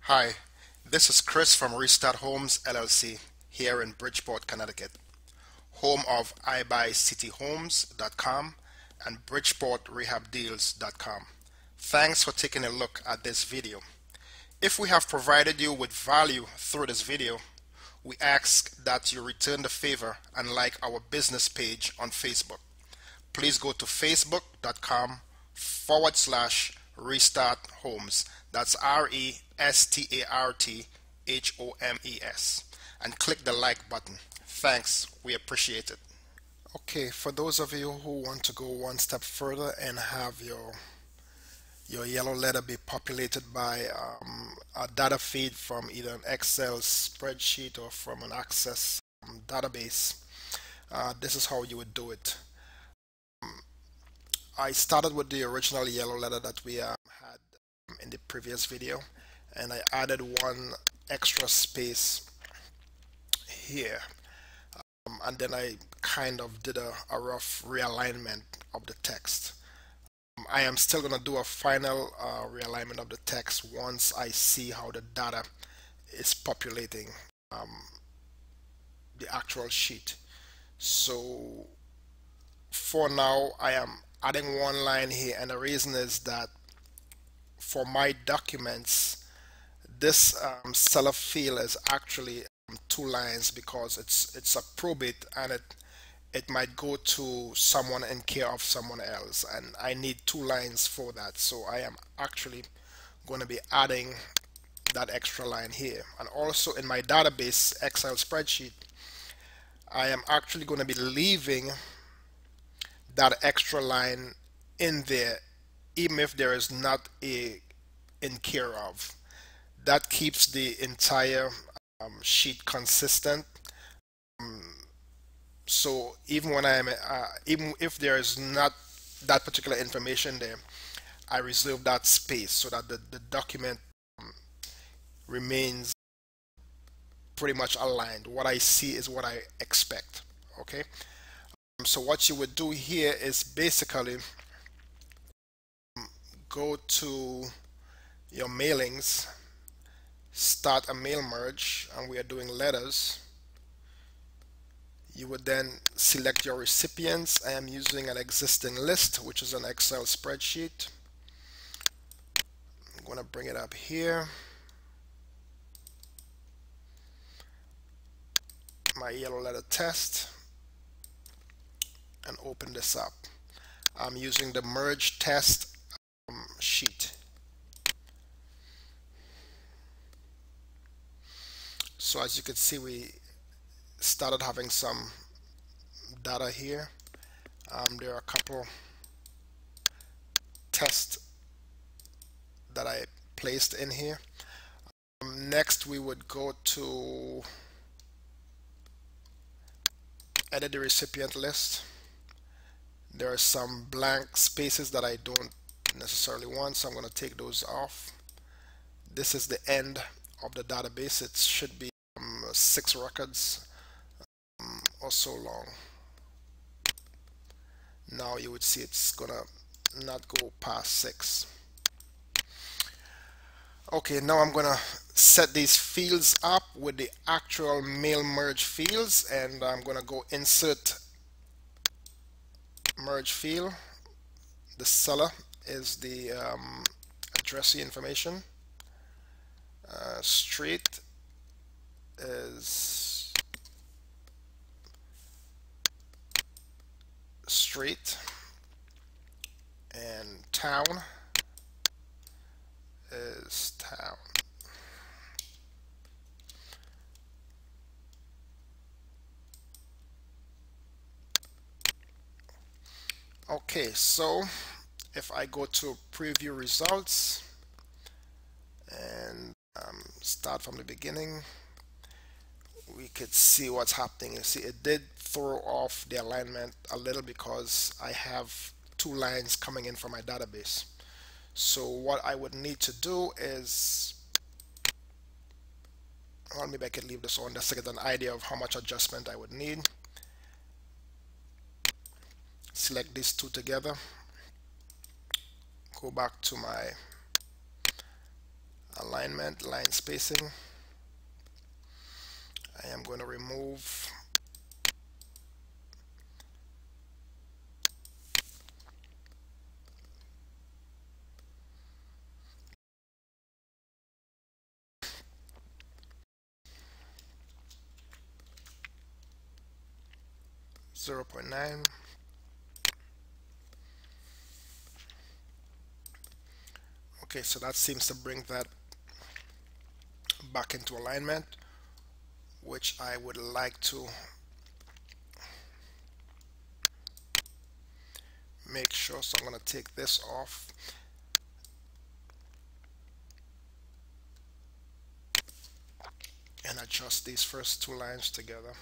Hi, this is Chris from Restart Homes LLC here in Bridgeport, Connecticut, home of iBuyCityHomes.com and BridgeportRehabDeals.com. Thanks for taking a look at this video. If we have provided you with value through this video, we ask that you return the favor and like our business page on Facebook. Please go to facebook.com/restart homes. That's RESTARTHOMES. And click the like button. Thanks, we appreciate it. Okay, for those of you who want to go one step further and have your yellow letter be populated by a data feed from either an Excel spreadsheet or from an Access database, this is how you would do it. I started with the original yellow letter that we had in the previous video, and I added one extra space here, and then I kind of did a rough realignment of the text. I am still going to do a final realignment of the text once I see how the data is populating the actual sheet. So for now, I am adding one line here, and the reason is that for my documents, this seller field is actually two lines because it's a probate, and it might go to someone in care of someone else, and I need two lines for that. So I am actually going to be adding that extra line here. And also in my database Excel spreadsheet, I am actually going to be leaving that extra line in there even if there is not a in care of. That keeps the entire sheet consistent. So even when I am even if there is not that particular information there, I reserve that space so that the document remains pretty much aligned. What I see is what I expect. Okay, so what you would do here is basically go to your mailings, start a mail merge, and we are doing letters. You would then select your recipients. I am using an existing list, which is an Excel spreadsheet. I'm going to bring it up here. My yellow letter test, and open this up. I'm using the merge test sheet. So as you can see, we started having some data here. There are a couple tests that I placed in here. Next, we would go to edit the recipient list. There are some blank spaces that I don't necessarily want, so I'm going to take those off. This is the end of the database. It should be 6 records or so long. Now you would see it's gonna not go past 6. Okay, now I'm gonna set these fields up with the actual mail merge fields, and I'm gonna go insert merge field. The seller is the addressee information. Street is street, and town is town. Okay, so if I go to preview results and start from the beginning, we could see what's happening. You see, it did throw off the alignment a little because I have two lines coming in from my database. So what I would need to do is, well, maybe I could leave this on just to get an idea of how much adjustment I would need. Select these two together, go back to my alignment. alignment, line spacing. I am going to remove zero point 0.9. Okay, so that seems to bring that back into alignment, which I would like to make sure. So I'm going to take this off and adjust these first two lines together.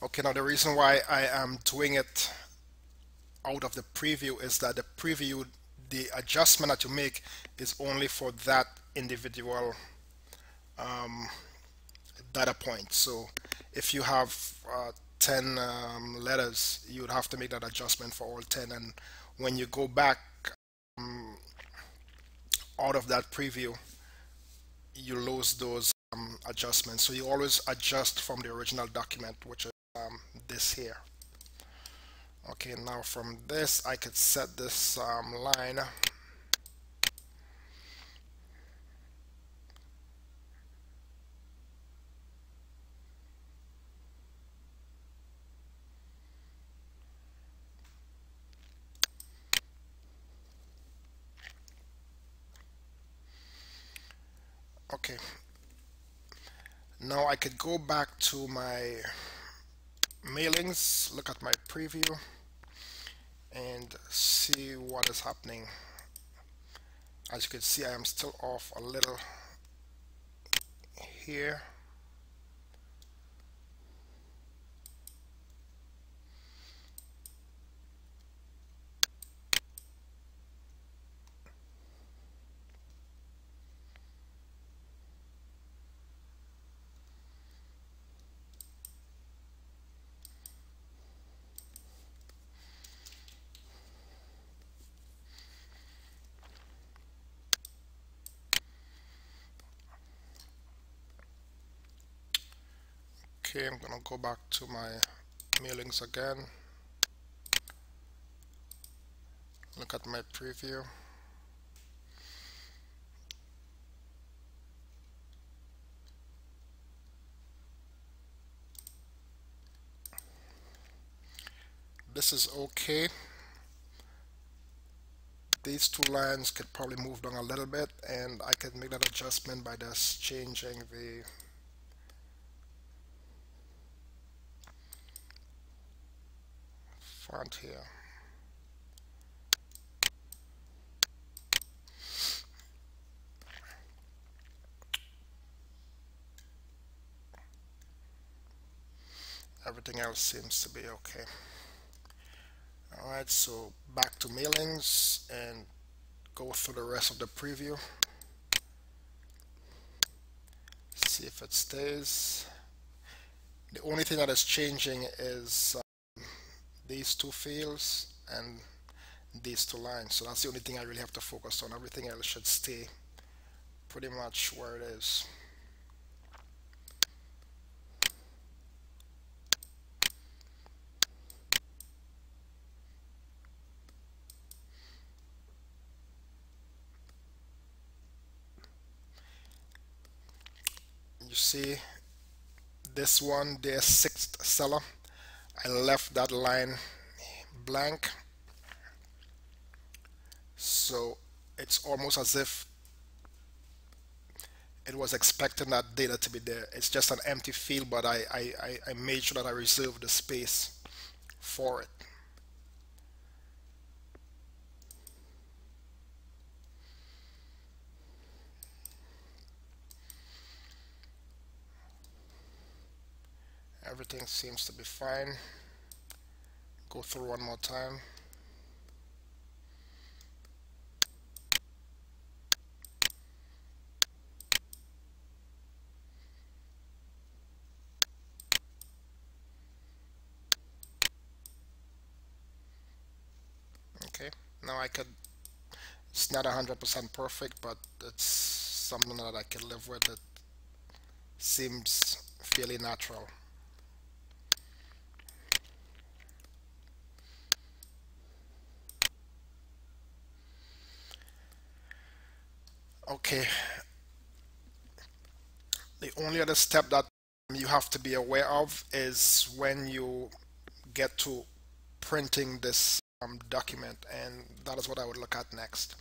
Okay, now the reason why I am doing it out of the preview is that the preview, the adjustment that you make is only for that individual data point. So if you have 10 letters, you would have to make that adjustment for all 10. And when you go back out of that preview, you lose those adjustments. So you always adjust from the original document, which is this here. Okay, now from this, I could set this line. Okay, now I could go back to my mailings, look at my preview, and see what is happening. As you can see, I am still off a little here. Okay, I'm gonna go back to my mailings again. Look at my preview. This is okay. These two lines could probably move down a little bit, and I could make that adjustment by just changing the font here. Everything else seems to be okay. Alright, so back to mailings and go through the rest of the preview. See if it stays. The only thing that is changing is these two fields and these two lines. So that's the only thing I really have to focus on. Everything else should stay pretty much where it is. You see this one, their sixth seller, I left that line blank, so it's almost as if it was expecting that data to be there. It's just an empty field, but I made sure that I reserved the space for it. Everything seems to be fine. go through one more time. Okay, now I could, it's not 100% perfect, but it's something that I can live with. It seems fairly natural. Okay, the only other step that you have to be aware of is when you get to printing this document, and that is what I would look at next.